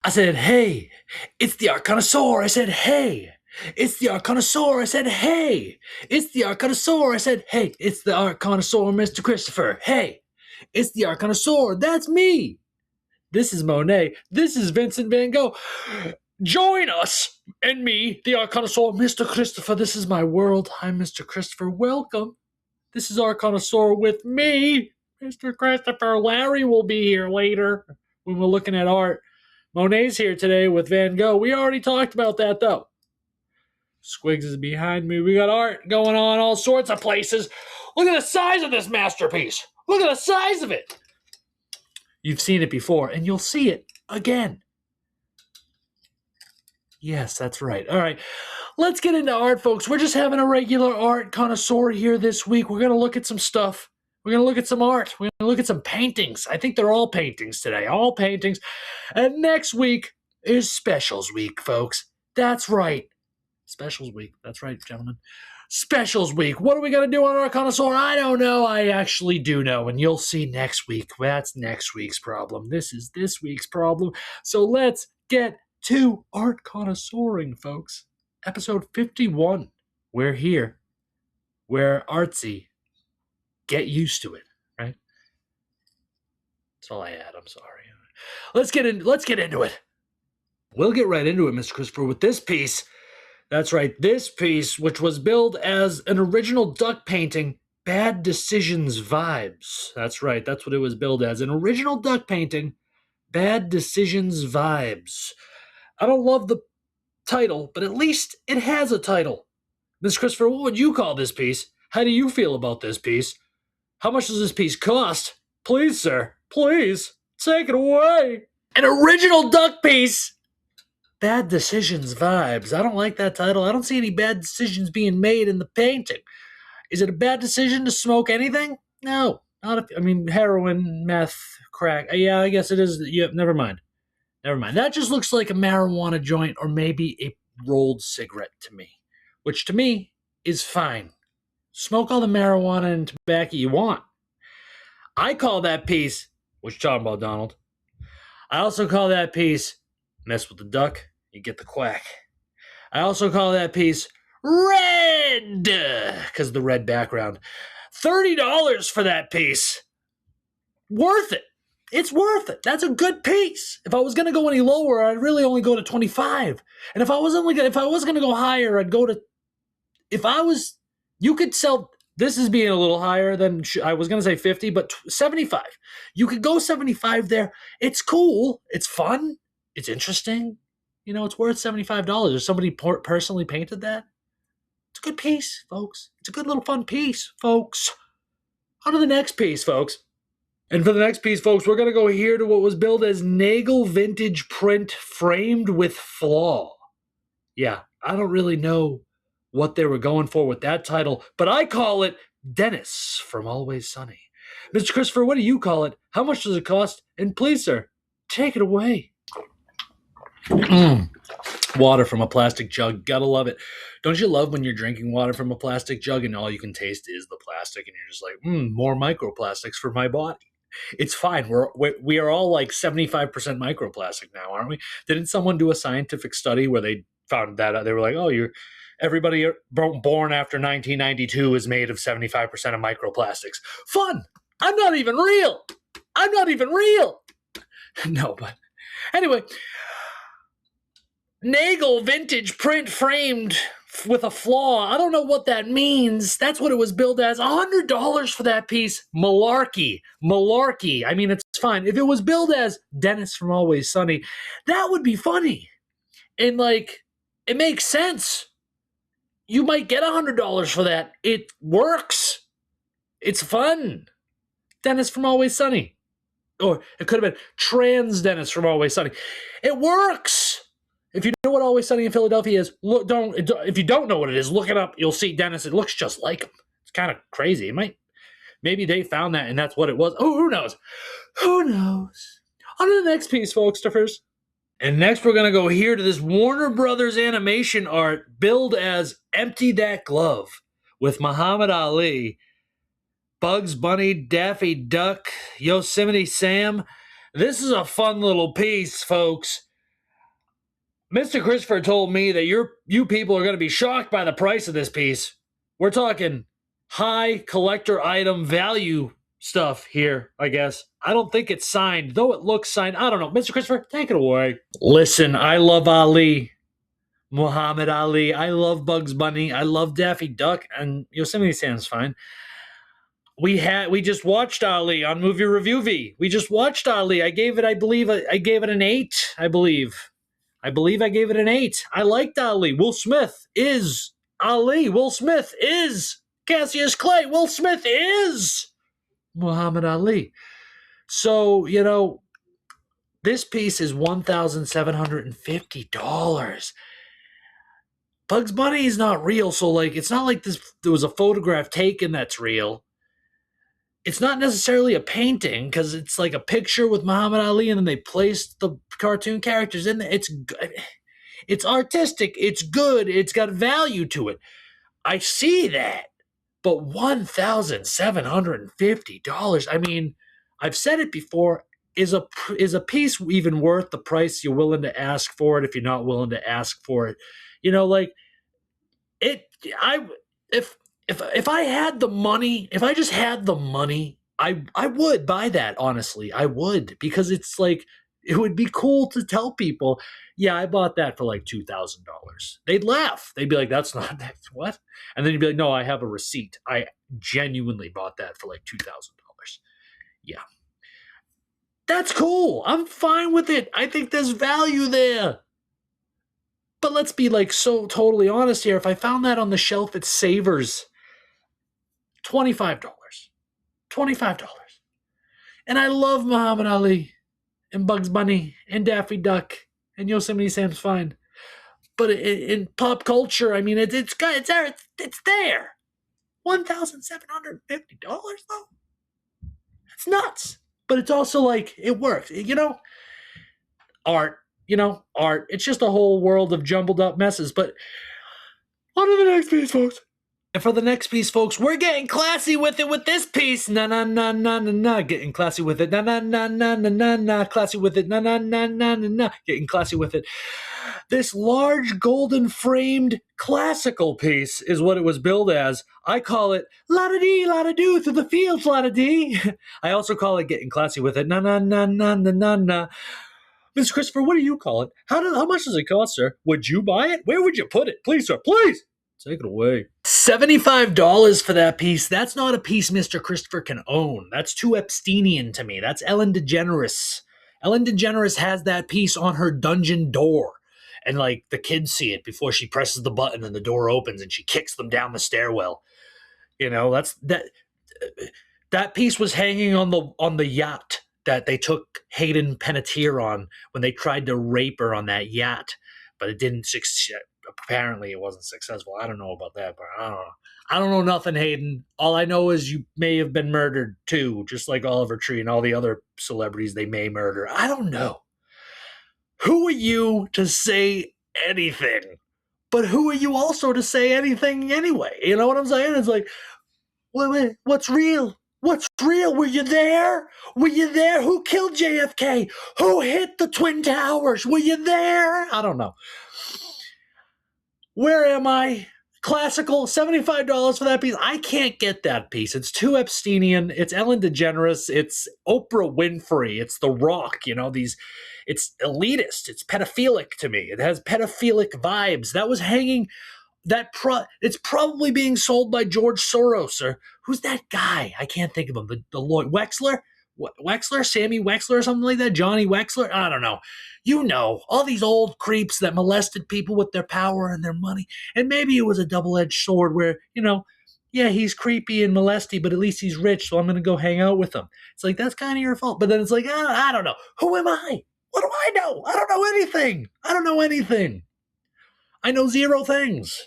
I said, hey, it's the art connoisseur. I said, hey, it's the art connoisseur. I said, hey, it's the art connoisseur. I said, hey, it's the art connoisseur, Mr. Christopher. Hey, it's the art connoisseur. That's me. This is Monet. This is Vincent van Gogh. Join us and me, the art connoisseur, Mr. Christopher. This is my world. I'm Mr. Christopher. Welcome. This is art connoisseur with me, Mr. Christopher. Larry will be here later when we're looking at art. Monet's here today with Van Gogh. We already talked about that, though. Squigs is behind me. We got art going on all sorts of places. Look at the size of this masterpiece. Look at the size of it. You've seen it before, and you'll see it again. Yes, that's right. All right, let's get into art, folks. We're just having a regular art connoisseur here this week. We're going to look at some stuff. We're going to look at some art. We're going to look at some paintings. I think they're all paintings today, all paintings. And next week is Specials Week, folks. That's right. Specials Week. That's right, gentlemen. Specials Week. What are we going to do on Art Connoisseur? I don't know. I actually do know, and you'll see next week. That's next week's problem. This is this week's problem. So let's get to Art Connoisseuring, folks. Episode 51. We're here. We're artsy. Get used to it, right? That's all I had. I'm sorry. Let's get into it. We'll get right into it, Mr. Christopher, with this piece. That's right, this piece, which was billed as an original duck painting, Bad Decisions Vibes. That's right, that's what it was billed as. An original duck painting, Bad Decisions Vibes. I don't love the title, but at least it has a title. Mr. Christopher, what would you call this piece? How do you feel about this piece? How much does this piece cost? Please, sir, please, take it away. An original duck piece. Bad Decisions Vibes. I don't like that title. I don't see any bad decisions being made in the painting. Is it a bad decision to smoke anything? No. Heroin, meth, crack. Yeah, I guess it is. Yeah, never mind. That just looks like a marijuana joint or maybe a rolled cigarette to me, which to me is fine. Smoke all the marijuana and tobacco you want. I call that piece, what you talking about, Donald? I also call that piece, mess with the duck, you get the quack. I also call that piece red, because of the red background. $30 for that piece. Worth it. It's worth it. That's a good piece. If I was going to go any lower, I'd really only go to 25. And if I was going to go higher, I'd go to, you could sell, this is being a little higher than, I was going to say 50, but 75. You could go 75 there. It's cool. It's fun. It's interesting. You know, it's worth $75. If somebody personally painted that, it's a good piece, folks. It's a good little fun piece, folks. On to the next piece, folks. And for the next piece, folks, we're going to go here to what was billed as Nagel Vintage Print Framed with Flaw. Yeah, I don't really know what they were going for with that title, but I call it Dennis from Always Sunny. Mr. Christopher, what do you call it? How much does it cost? And please, sir, take it away. Water from a plastic jug. Gotta love it. Don't you love when you're drinking water from a plastic jug and all you can taste is the plastic and you're just like, more microplastics for my body. It's fine. We are all like 75% microplastic now, aren't we? Didn't someone do a scientific study where they found that out? They were like, everybody born after 1992 is made of 75% of microplastics. Fun. I'm not even real. No, but anyway, Nagel Vintage Print Framed with a Flaw. I don't know what that means. That's what it was billed as. $100 for that piece. Malarkey. I mean, it's fine. If it was billed as Dennis from Always Sunny, that would be funny. And, like, it makes sense. You might get $100 for that. It works. It's fun. Dennis from Always Sunny. Or it could have been Trans Dennis from Always Sunny. It works. If you know what Always Sunny in Philadelphia is, if you don't know what it is, look it up. You'll see Dennis. It looks just like him. It's kind of crazy. Maybe they found that and that's what it was. Oh, who knows? On to the next piece, Folkstophers. And next we're going to go here to this Warner Brothers animation art billed as Empty That Glove with Muhammad Ali, Bugs Bunny, Daffy Duck, Yosemite Sam. This is a fun little piece, folks. Mr. Christopher told me that you people are going to be shocked by the price of this piece. We're talking high collector item value stuff here, I guess. I don't think it's signed, though it looks signed. I don't know. Mr. Christopher, take it away. Listen, I love Ali, Muhammad Ali. I love Bugs Bunny. I love Daffy Duck, and Yosemite Sam's fine. We just watched Ali on Movie Review V. We just watched Ali. I gave it, I believe, I gave it an 8, I believe. I gave it an 8. I liked Ali. Will Smith is Ali. Will Smith is Cassius Clay. Will Smith is Muhammad Ali. So, this piece is $1,750. Bugs Bunny is not real, so it's not like there was a photograph taken that's real. It's not necessarily a painting because it's like a picture with Muhammad Ali and then they placed the cartoon characters in there. It's artistic. It's good. It's got value to it. I see that. But $1,750. I mean, I've said it before. Is a piece even worth the price you're willing to ask for it if you're not willing to ask for it? If I had the money, if I just had the money, I would buy that, honestly. I would, because it's like, it would be cool to tell people, yeah, I bought that for like $2,000. They'd laugh. They'd be like, that's what? And then you'd be like, no, I have a receipt. I genuinely bought that for like $2,000. Yeah. That's cool. I'm fine with it. I think there's value there. But let's be so totally honest here. If I found that on the shelf at Savers, $25. $25. And I love Muhammad Ali and Bugs Bunny and Daffy Duck and Yosemite Sam's fine. But in pop culture, I mean, it's there. It's there. $1,750 though? It's nuts. But it's also it works. Art. Art. It's just a whole world of jumbled up messes. But on to the next piece, folks. And for the next piece, folks, we're getting classy with it with this piece. Na na na na na na. Getting classy with it. Na na na na na na na. Classy with it. Na na na na na na. Getting classy with it. This large golden framed classical piece is what it was billed as. I call it la-da-dee, la-da-doo through the fields, la-da-dee. I also call it getting classy with it. Na na na na na na na. Mr. Christopher, what do you call it? How much does it cost, sir? Would you buy it? Where would you put it? Please, sir, please. Take it away. $75 for that piece. That's not a piece Mr. Christopher can own. That's too Epsteinian to me. That's Ellen DeGeneres. Ellen DeGeneres has that piece on her dungeon door. And the kids see it before she presses the button and the door opens and she kicks them down the stairwell. That piece was hanging on the yacht that they took Hayden Panettiere on when they tried to rape her on that yacht, but it didn't succeed. Apparently it wasn't successful. I don't know about that, but I don't know. I don't know nothing, Hayden. All I know is you may have been murdered too, just like Oliver Tree and all the other celebrities they may murder. I don't know. Who are you to say anything? But who are you also to say anything anyway? You know what I'm saying? It's like, wait, what's real? What's real? Were you there? Were you there? Who killed JFK? Who hit the Twin Towers? Were you there? I don't know. Where am I? Classical, $75 for that piece. I can't get that piece. It's too Epsteinian. It's Ellen DeGeneres. It's Oprah Winfrey. It's The Rock. It's elitist. It's pedophilic to me. It has pedophilic vibes. That was hanging. It's probably being sold by George Soros or who's that guy? I can't think of him. The lawyer Wexler. Wexler, Sammy Wexler or something like that, Johnny Wexler, I don't know. All these old creeps that molested people with their power and their money. And maybe it was a double-edged sword where, yeah, he's creepy and molesty, but at least he's rich, so I'm going to go hang out with him. It's that's kind of your fault. But then it's I don't know. Who am I? What do I know? I don't know anything. I know zero things.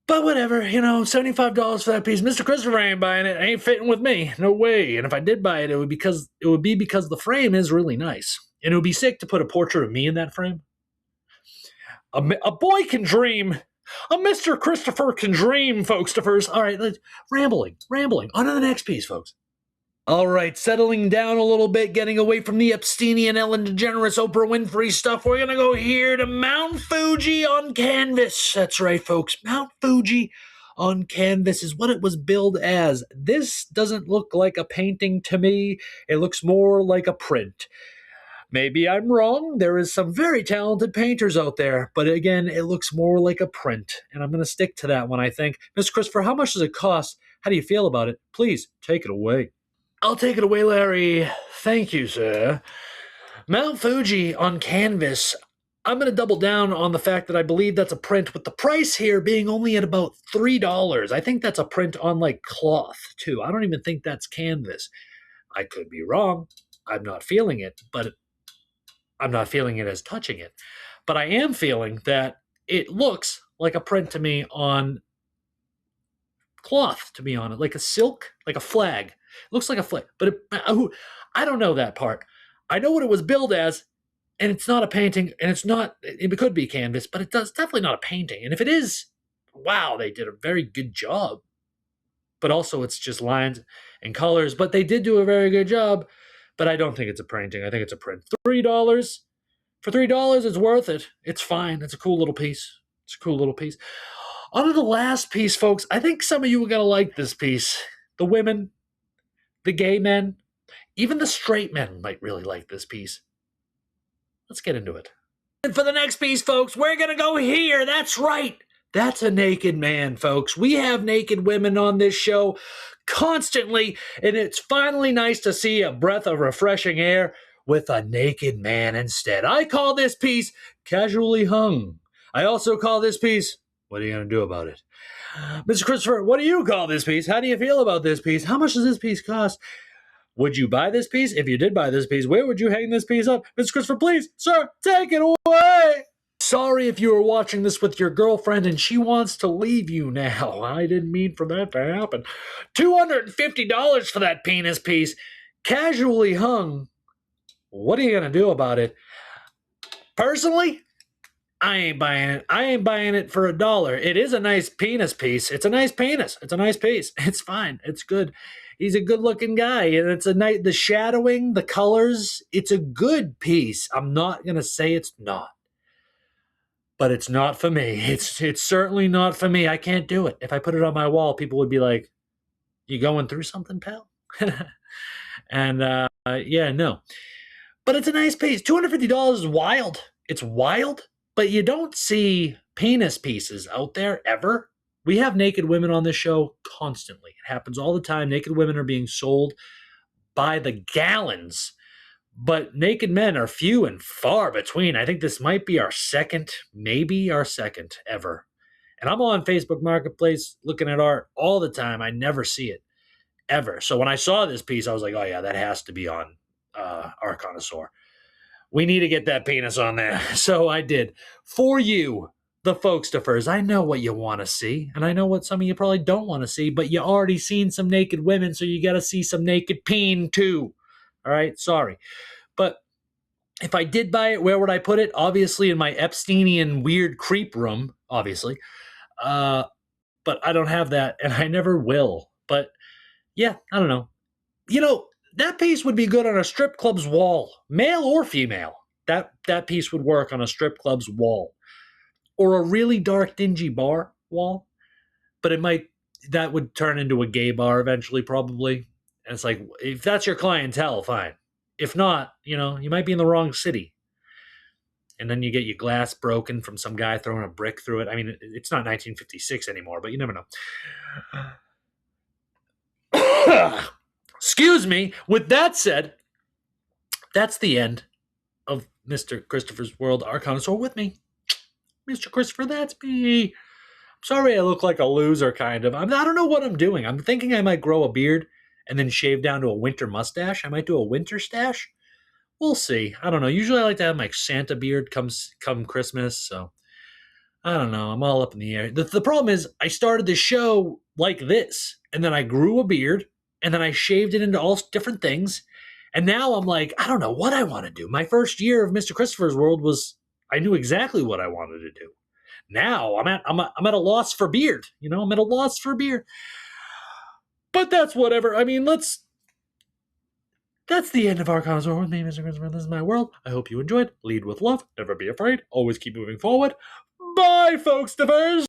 But whatever, $75 for that piece. Mr. Christopher ain't buying it. It ain't fitting with me. No way. And if I did buy it, it would be because the frame is really nice. And it would be sick to put a portrait of me in that frame. A boy can dream. A Mr. Christopher can dream, Folkstophers. All right, rambling. On to the next piece, folks. All right, settling down a little bit, getting away from the Epsteinian, Ellen DeGeneres, Oprah Winfrey stuff. We're going to go here to Mount Fuji on canvas. That's right, folks. Mount Fuji on canvas is what it was billed as. This doesn't look like a painting to me. It looks more like a print. Maybe I'm wrong. There is some very talented painters out there. But again, it looks more like a print. And I'm going to stick to that one, I think. Mr. Christopher, how much does it cost? How do you feel about it? Please, take it away. I'll take it away, Larry. Thank you, sir. Mount Fuji on canvas. I'm going to double down on the fact that I believe that's a print, with the price here being only at about $3. I think that's a print on like cloth, too. I don't even think that's canvas. I could be wrong. I'm not feeling it, but I'm not feeling it as touching it. But I am feeling that it looks like a print to me on cloth, to be honest, like a silk, like a flag. It looks like a flag, but I don't know that part. I know what it was billed as, and it's not a painting, and it's not, it could be canvas, but it's definitely not a painting. And if it is, wow, they did a very good job. But also it's just lines and colors, but they did do a very good job. But I don't think it's a painting. I think it's a print. $3. For $3, it's worth it. It's fine. It's a cool little piece. It's a cool little piece. On to the last piece, folks. I think some of you are going to like this piece. The women, the gay men, even the straight men might really like this piece. Let's get into it. And for the next piece, folks, we're going to go here. That's right. That's a naked man, folks. We have naked women on this show constantly, and it's finally nice to see a breath of refreshing air with a naked man instead. I call this piece Casually Hung. I also call this piece, What are you going to do about it? Mr. Christopher, what do you call this piece? How do you feel about this piece? How much does this piece cost? Would you buy this piece? If you did buy this piece, where would you hang this piece up? Mr. Christopher, please, sir, take it away. Sorry if you were watching this with your girlfriend and she wants to leave you now. I didn't mean for that to happen. $250 for that penis piece. Casually hung. What are you going to do about it? Personally, I ain't buying it. I ain't buying it for $1. It is a nice penis piece. It's a nice penis. It's a nice piece. It's fine. It's good. He's a good-looking guy, and it's a nice. The shadowing, the colors. It's a good piece. I'm not gonna say it's not, but it's not for me. It's certainly not for me. I can't do it. If I put it on my wall, people would be like, "You going through something, pal?" And yeah, no. But it's a nice piece. $250 is wild. It's wild. But you don't see penis pieces out there ever. We have naked women on this show constantly. It happens all the time. Naked women are being sold by the gallons. But naked men are few and far between. I think this might be our second, maybe our second ever. And I'm on Facebook Marketplace looking at art all the time. I never see it, ever. So when I saw this piece, I was like, oh yeah, that has to be on our Connoisseur. We need to get that penis on there. So I did. For you, the Folkstophers, I know what you want to see, and I know what some of you probably don't want to see, but you already seen some naked women, so you got to see some naked peen too. All right? Sorry. But if I did buy it, where would I put it? Obviously in my Epsteinian weird creep room, obviously. But I don't have that, and I never will. But yeah, I don't know. You know, that piece would be good on a strip club's wall, male or female. That piece would work on a strip club's wall, or a really dark, dingy bar wall. But that would turn into a gay bar eventually, probably. And it's like, if that's your clientele, fine. If not, you might be in the wrong city. And then you get your glass broken from some guy throwing a brick through it. I mean, it's not 1956 anymore, but you never know. Excuse me. With that said, that's the end of Mr. Christopher's World Art Connoisseur with me. Mr. Christopher, that's me. I'm sorry I look like a loser, kind of. I don't know what I'm doing. I'm thinking I might grow a beard and then shave down to a winter mustache. I might do a winter stash. We'll see. I don't know. Usually I like to have my Santa beard come Christmas, so I don't know. I'm all up in the air. The problem is I started the show like this, and then I grew a beard, and then I shaved it into all different things. And now I'm like, I don't know what I want to do. My first year of Mr. Christopher's World was, I knew exactly what I wanted to do. Now I'm at a loss for beard. I'm at a loss for beard. But that's whatever. I mean, let's That's the end of our Connoisseur with me, Mr. Christopher. This is my world. I hope you enjoyed. Lead with love. Never be afraid. Always keep moving forward. Bye, Folkstophers!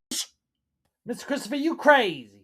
Mr. Christopher, you crazy.